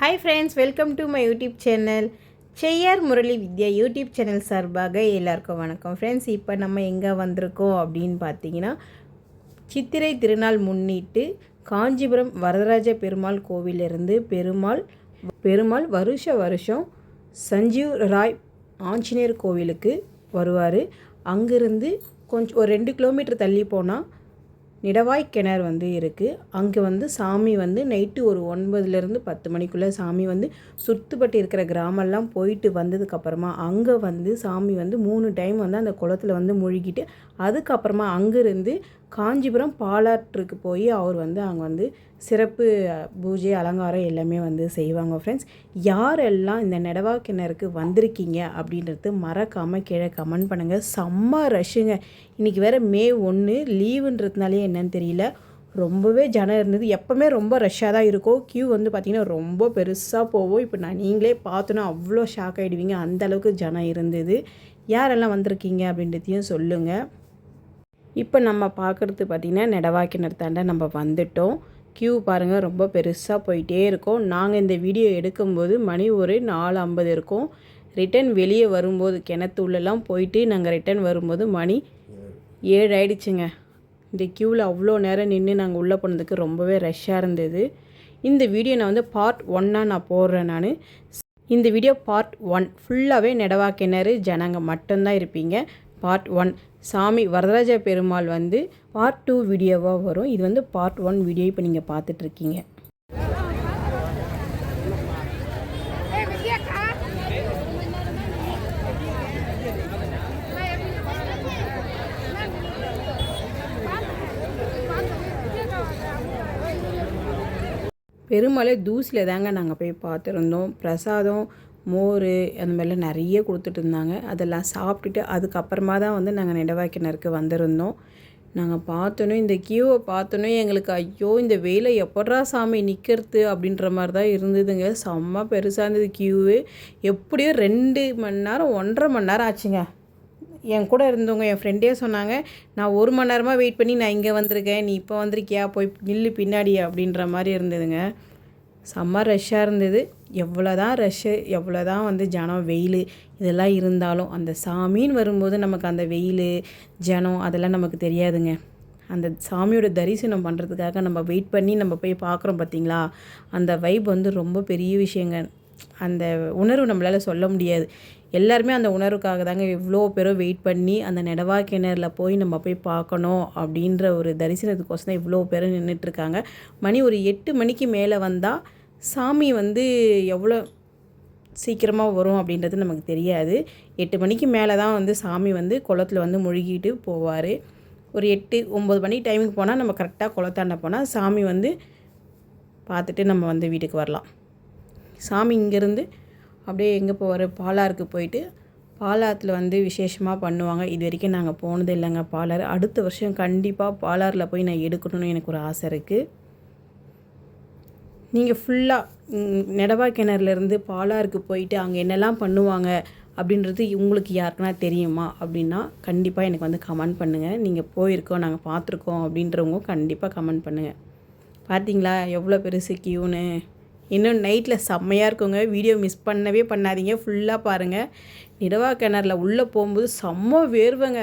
Hi friends, welcome to my YouTube channel. Cheyyar Murali Vidya YouTube channel சார்பாக எல்லாருக்கும் வணக்கம் friends. இப்போ நம்ம எங்கே வந்திருக்கோம் அப்படின்னு பார்த்தீங்கன்னா, சித்திரை திருநாள் முன்னிட்டு காஞ்சிபுரம் வரதராஜ பெருமாள் கோவிலிருந்து பெருமாள் வருஷம் சஞ்சீவ் ராய் ஆஞ்சநேயர் கோவிலுக்கு வருவார். அங்கேருந்து கொஞ்சம் ஒரு 2 கிலோமீட்டர் தள்ளி போனால் நிடவாய் கிணறு இருக்குது. அங்கே சாமி நைட்டு ஒரு 9லேருந்து 10 மணிக்குள்ளே சாமி சுற்றுப்பட்டு இருக்கிற கிராமெல்லாம் போயிட்டு வந்ததுக்கப்புறமா அங்கே சாமி 3 டைம் அந்த குளத்தில் முழுகிட்டு அதுக்கப்புறமா அங்கேருந்து காஞ்சிபுரம் பாலாற்றுக்கு போய் அவர் அங்கே சிறப்பு பூஜை அலங்காரம் எல்லாமே செய்வாங்க. ஃப்ரெண்ட்ஸ், யாரெல்லாம் இந்த நெடவா கிணறுக்கு வந்திருக்கீங்க அப்படின்றது மறக்காமல் கீழே கமெண்ட் பண்ணுங்கள். செம்ம ரஷ்ஷுங்க. இன்றைக்கி வேறு மே 1 லீவுன்றதுனாலே என்னன்னு தெரியல, ரொம்பவே ஜனம் இருந்தது. எப்போவுமே ரொம்ப ரஷ்ஷாக தான் இருக்கும். க்யூ பார்த்திங்கன்னா ரொம்ப பெருசாக போவோம். இப்போ நீங்களே பார்த்தோன்னா அவ்வளோ ஷாக் ஆகிடுவீங்க, அந்தளவுக்கு ஜனம் இருந்தது. யாரெல்லாம் வந்திருக்கீங்க அப்படின்றதையும் சொல்லுங்கள். இப்போ நம்ம பார்க்குறது பார்த்திங்கன்னா நெடவா கிணறு தாண்ட நம்ம வந்துட்டோம். க்யூ பாருங்கள், ரொம்ப பெருசாக போயிட்டே இருக்கோம். நாங்கள் இந்த வீடியோ எடுக்கும்போது மணி ஒரு 4:50 இருக்கும். ரிட்டன் வெளியே வரும்போது கிணத்துள்ளெல்லாம் போயிட்டு நாங்கள் ரிட்டன் வரும்போது மணி 7 ஆயிடுச்சுங்க. இந்த க்யூவில் அவ்வளோ நேரம் நின்று நாங்கள் உள்ளே போனதுக்கு ரொம்பவே ரஷ்ஷாக இருந்தது. இந்த வீடியோ நான் பார்ட் 1 நான் போடுறேன். இந்த வீடியோ பார்ட் 1 ஃபுல்லாகவே நெடவா கிணறு ஜனங்க மட்டும்தான் இருப்பீங்க. பார்ட் 1 சாமி வரதராஜ பெருமாள் பார்ட் 2 வீடியோவாக வரும். இது பார்ட் 1 வீடியோ இப்போ நீங்கள் பார்த்துட்ருக்கீங்க. பெருமாளை தூசியில் தாங்க நாங்கள் போய் பார்த்துருந்தோம். பிரசாதம், மோர் அந்த மாதிரிலாம் நிறைய கொடுத்துட்டு இருந்தாங்க. அதெல்லாம் சாப்பிட்டுட்டு அதுக்கப்புறமா தான் நாங்கள் நெடவா கிணறுக்கு வந்திருந்தோம். நாங்கள் பார்த்தோன்னே இந்த க்யூவை பார்த்தோன்னே எங்களுக்கு ஐயோ இந்த வெயிலை எப்பட்றா சாமி நிற்கிறது அப்படின்ற மாதிரி தான் இருந்ததுங்க. செம்ம பெருசாக இருந்தது க்யூவு. எப்படியும் 2 மணி நேரம் 1.5 மணி நேரம் ஆச்சுங்க. என் கூட இருந்தவங்க என் ஃப்ரெண்டே சொன்னாங்க, நான் 1 மணி நேரமாக வெயிட் பண்ணி நான் இங்கே வந்திருக்கேன், நீ இப்போ வந்திருக்கியா, போய் நில்லு பின்னாடி அப்படின்ற மாதிரி இருந்ததுங்க. செம்ம ரஷ்ஷாக இருந்தது. எவ்வளோ தான் ரஷ்ஷு, எவ்வளோ தான் ஜனம், வெயில் இதெல்லாம் இருந்தாலும் அந்த சாமின்னு வரும்போது நமக்கு அந்த வெயில் ஜனம் அதெல்லாம் நமக்கு தெரியாதுங்க. அந்த சாமியோட தரிசனம் பண்ணுறதுக்காக நம்ம வெயிட் பண்ணி நம்ம போய் பார்க்குறோம் பார்த்திங்களா, அந்த வைப் ரொம்ப பெரிய விஷயங்க. அந்த உணர்வு நம்மளால் சொல்ல முடியாது. எல்லாருமே அந்த உணர்வுக்காக தாங்க இவ்வளோ பேரும் வெயிட் பண்ணி அந்த நெடவா கிணறுல போய் நம்ம போய் பார்க்கணும் அப்படின்ற ஒரு தரிசனத்துக்கோசம் தான் இவ்வளோ பேரும் நின்றுட்டுருக்காங்க. மணி ஒரு 8 மணிக்கு மேலே வந்தால் சாமி எவ்வளோ சீக்கிரமாக வரும் அப்படின்றது நமக்கு தெரியாது. 8 மணிக்கு மேலே தான் சாமி குளத்தில் முழுகிட்டு போவார். ஒரு 8-9 மணி டைமுக்கு போனால் நம்ம கரெக்டாக குளத்தாண்ட போனால் சாமி பார்த்துட்டு நம்ம வீட்டுக்கு வரலாம். சாமி இங்கேருந்து அப்படியே எங்கே போவார், பாலாருக்கு போயிட்டு பாலாத்தில் விசேஷமாக பண்ணுவாங்க. இது வரைக்கும் நாங்கள் போனது இல்லைங்க பாலாறு. அடுத்த வருஷம் கண்டிப்பாக பாலாறில் போய் நான் எடுக்கணும்னு எனக்கு ஒரு ஆசை இருக்குது. நீங்கள் ஃபுல்லாக நெடவா கிணறுலேருந்து பாலாருக்கு போயிட்டு அங்கே என்னெல்லாம் பண்ணுவாங்க அப்படின்றது உங்களுக்கு யாருக்குன்னா தெரியுமா அப்படின்னா கண்டிப்பாக எனக்கு கமெண்ட் பண்ணுங்கள். நீங்கள் போயிருக்கோம், நாங்கள் பார்த்துருக்கோம் அப்படின்றவங்க கண்டிப்பாக கமெண்ட் பண்ணுங்கள். பார்த்தீங்களா எவ்வளோ பெருசு க்யூன்னு. இன்னும் நைட்டில் செம்மையாக இருக்குங்க. வீடியோ மிஸ் பண்ணவே பண்ணாதீங்க, ஃபுல்லாக பாருங்கள். நெடவா கிணறுல உள்ளே போகும்போது செம்ம வேர்வைங்க,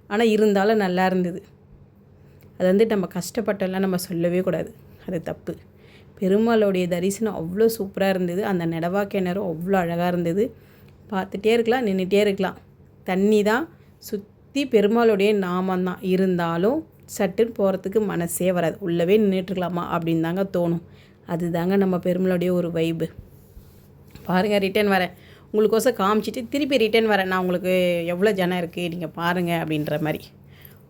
ஆனால் இருந்தாலும் நல்லா இருந்தது. அது நம்ம கஷ்டப்பட்டெல்லாம் நம்ம சொல்லவே கூடாது, அது தப்பு. பெருமாளுடைய தரிசனம் அவ்வளோ சூப்பராக இருந்தது. அந்த நெடவா கிணறும் அவ்வளோ அழகாக இருந்தது. பார்த்துட்டே இருக்கலாம், நின்றுட்டே இருக்கலாம். தண்ணி தான் சுற்றி பெருமாளுடைய நாமந்தான், இருந்தாலும் சட்டுன்னு போகிறதுக்கு மனசே வராது. உள்ளவே நின்றுட்டுருக்கலாமா அப்படின்னு தாங்க தோணும். அது தாங்க நம்ம பெருமாளுடைய ஒரு வைப்பு. பாருங்கள், ரிட்டன் வரேன் உங்களுக்கோசம் காமிச்சிட்டு திருப்பி ரிட்டன் வரேன். நான் உங்களுக்கு எவ்வளோ ஜனம் இருக்குது நீங்கள் பாருங்கள் அப்படின்ற மாதிரி.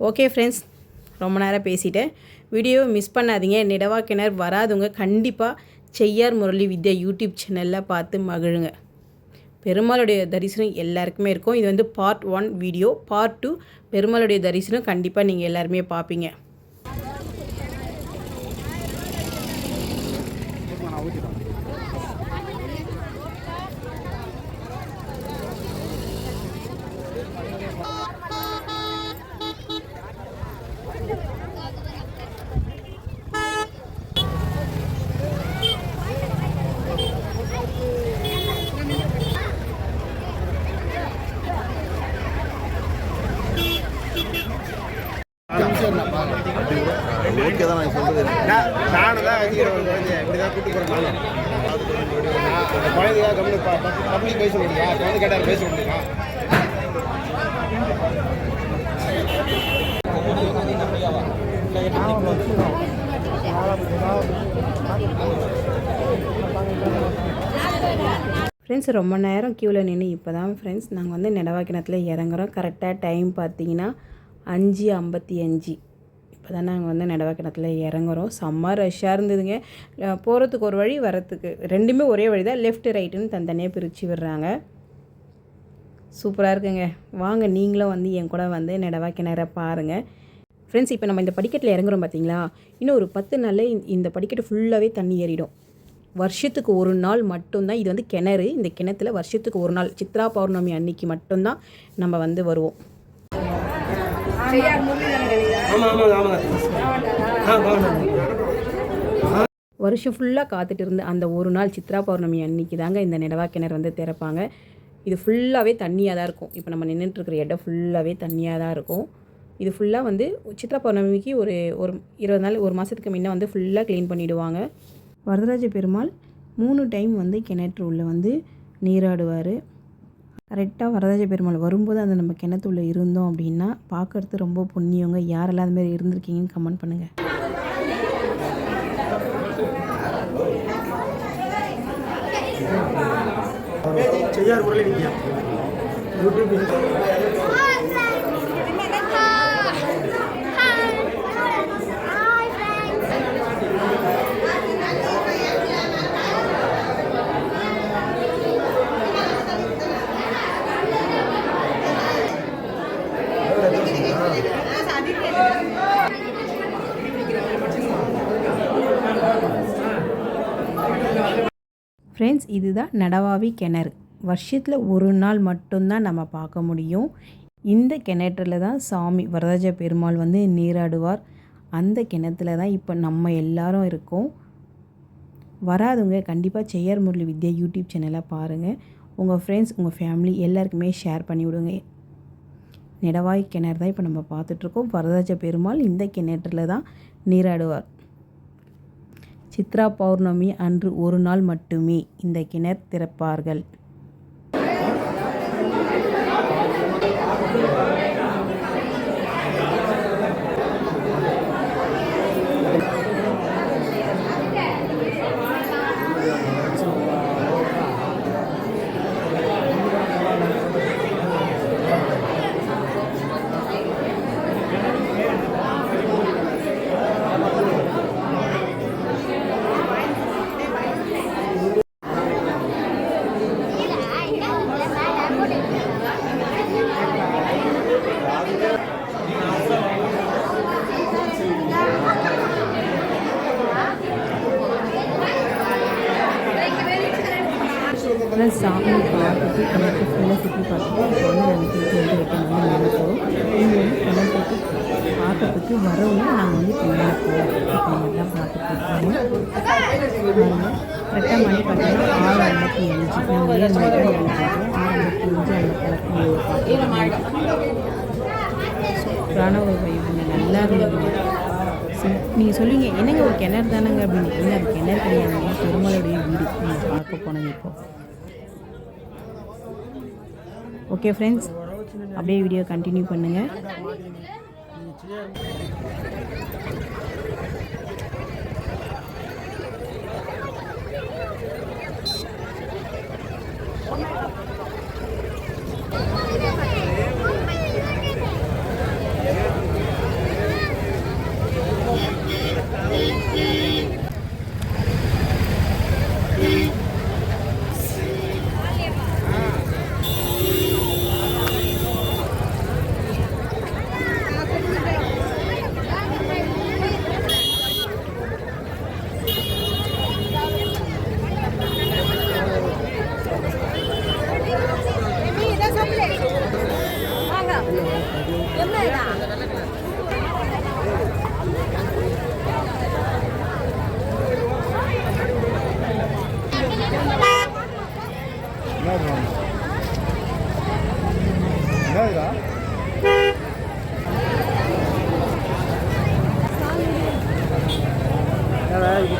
ஓகே ஃப்ரெண்ட்ஸ், ரொம்ப நேரம் பேசிட்டேன். வீடியோவை மிஸ் பண்ணாதீங்க. நெடவா கிணறு வராதவங்க கண்டிப்பாக செய்யார் முரளி வித்யா யூடியூப் சேனலில் பார்த்து மகிழுங்க. பெருமாளுடைய தரிசனம் எல்லாருக்குமே இருக்கும். இது பார்ட் 1 வீடியோ. பார்ட் 2 பெருமாளுடைய தரிசனம் கண்டிப்பாக நீங்கள் எல்லாருமே பார்ப்பீங்க. ஏதாவது கூட்டு போகிறேன் அந்த குழந்தையா கம்மி பப்ளிக் பேச முடியா குழந்தை கேட்டார் பேச முடியுமா ஃப்ரெண்ட்ஸ் ரொம்ப நேரம் க்யூவில் நின்று இப்போ தான் ஃப்ரெண்ட்ஸ் நாங்கள் வந்து நெடவாக்கிணத்தில் இறங்குறோம். கரெக்டாக டைம் பார்த்தீங்கன்னா 5:55. இப்போ தான் நாங்கள் வந்து நெடவாக்கிணத்தில் இறங்குறோம். செம்ம ரஷ்ஷாக இருந்ததுங்க. போகிறதுக்கு ஒரு வழி, வரத்துக்கு ரெண்டுமே ஒரே வழி தான். லெஃப்ட் ரைட்டுன்னு தனித்தனியாக பிரித்து விடுறாங்க. சூப்பராக இருக்குங்க. வாங்க நீங்களும் வந்து என் கூட வந்து நெடவாக்கிணறை பாருங்கள். ஃப்ரெண்ட்ஸ் இப்போ நம்ம இந்த படிக்கட்டில் இறங்குறோம் பார்த்தீங்களா, இன்னும் ஒரு 10 நாளில் இந்த படிக்கட்டு ஃபுல்லாகவே தண்ணி ஏறிடும். வருஷத்துக்கு ஒரு நாள் மட்டும்தான் இது வந்து கிணறு. இந்த கிணத்துல வருஷத்துக்கு ஒரு நாள் சித்ரா பௌர்ணமி அன்னைக்கு மட்டும்தான் நம்ம வந்து வருவோம். வருஷம் ஃபுல்லாக காத்துட்டு இருந்து அந்த ஒரு நாள் சித்ரா பௌர்ணமி அன்னைக்கு தாங்க இந்த நெடவா கிணறு வந்து திறப்பாங்க. இது ஃபுல்லாகவே தண்ணியாக தான் இருக்கும். இப்போ நம்ம நின்றுட்டுருக்கிற இடம் ஃபுல்லாகவே தண்ணியாக தான் இருக்கும். இது ஃபுல்லாக வந்து சித்ரா பௌர்ணமிக்கு ஒரு 20 நாள், ஒரு மாதத்துக்கு முன்னே வந்து ஃபுல்லாக க்ளீன் பண்ணிவிடுவாங்க. வரதராஜ பெருமாள் 3 டைம் வந்து கிணற்று உள்ளே வந்து நீராடுவார். கரெக்டாக வரதராஜ பெருமாள் வரும்போது அந்த நம்ம கிணத்துள்ளே இருந்தோம் அப்படின்னா பார்க்குறது ரொம்ப புண்ணியவங்க. யாரெல்லாம் அதுமாரி இருந்திருக்கீங்கன்னு கமெண்ட் பண்ணுங்கள். செய்யார் முரளி வித்யா யூடியூப் ஃப்ரெண்ட்ஸ் இதுதான் நடவாவி கிணறு. வருஷத்தில் ஒரு நாள் மட்டும்தான் நம்ம பார்க்க முடியும். இந்த கிணற்றில் தான் சாமி வரதராஜ பெருமாள் வந்து நீராடுவார். அந்த கிணத்துல தான் இப்போ நம்ம எல்லாரும் இருக்கோம். வராதுங்க கண்டிப்பாக செய்யார் முரளி வித்யா யூடியூப் சேனலை பாருங்கள். உங்கள் ஃப்ரெண்ட்ஸ், உங்கள் ஃபேமிலி எல்லாருக்குமே ஷேர் பண்ணி விடுங்க. நெடவாய் கிணறு தான் இப்போ நம்ம பார்த்துட்ருக்கோம். வரதராஜ பெருமாள் இந்த கிணற்றில் தான் நீராடுவார். சித்ரா பௌர்ணமி அன்று ஒரு நாள் மட்டுமே இந்த கிணறு திறப்பார்கள். சாமி பார்த்துட்டு கிணற்று ஃபுல்லாக சுற்றி பார்த்துட்டு இப்போ வந்து நாங்கள் திருப்பி வந்து ரிட்டன் வந்து மேலே போகிறோம். இங்கே வந்து கிணற்றுக்கு பார்க்கறதுக்கு வரவங்க நாங்கள் வந்து இப்போ மேலே போகிறோம். இப்போ எல்லாம் பார்த்துட்டு இருக்கோம். கரெக்டாக மணி பார்த்தீங்கன்னா 6:55. நாங்கள் 7 மணிக்கு மேலே போகிறோம். 6:55 அந்த கிளம்பி சூப்பரான ஒரு வைப்புங்க. நல்லா இருந்தது. நீங்கள் சொல்லுவீங்க என்னங்க ஒரு கிணறு தானேங்க அப்படின்னு. இல்லை அது கிணறு கிடையாதுங்க, பெருமாளுடைய வீடு. நீங்கள் பார்க்க போனது இப்போ. ஓகே ஃப்ரெண்ட்ஸ், அப்படியே வீடியோ கண்டினியூ பண்ணுங்கள்.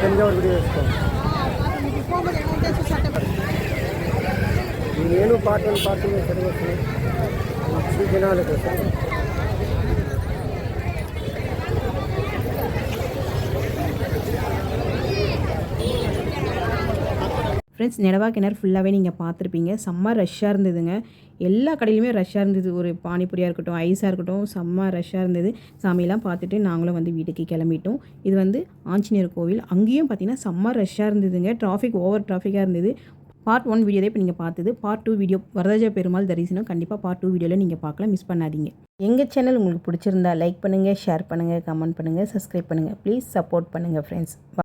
தஞ்சாவூர் నేను పార్ట్ 1 పార్ట్ 2 చదివేసి జనాలు కదా ஃப்ரெண்ட்ஸ் நெடவா கிணறு ஃபுல்லாகவே நீங்கள் பார்த்துருப்பீங்க. செம்ம ரஷ்ஷாக இருந்ததுங்க. எல்லா கடையிலுமே ரஷ்ஷாக இருந்தது. ஒரு பானிபூரியாக இருக்கட்டும், ஐஸாக இருக்கட்டும், செம்ம ரஷ்ஷாக இருந்தது. சாமியெல்லாம் பார்த்துட்டு நாங்களும் வந்து வீட்டுக்கு கிளம்பிட்டோம். இது வந்து ஆஞ்சநேயர் கோவில். அங்கேயும் பார்த்தீங்கன்னா செம்ம ரஷ்ஷாக இருந்ததுங்க. ஓவர் டிராஃபிக்காக இருந்தது. பார்ட் 1 வீடியோ தான் இப்போ நீங்கள் பார்த்தது. பார்ட் 2 வீடியோ வரதராஜ பெருமாள் தரிசனம் கண்டிப்பாக பார்ட் 2 வீடியோவில் நீங்கள் பார்க்கலாம். மிஸ் பண்ணாதீங்க. எங்கள் சேனல் உங்களுக்கு பிடிச்சிருந்தா லைக் பண்ணுங்கள், ஷேர் பண்ணுங்கள், கமெண்ட் பண்ணுங்கள், சப்ஸ்கிரைப் பண்ணுங்கள். ப்ளீஸ் சப்போர்ட் பண்ணுங்கள் ஃப்ரெண்ட்ஸ்.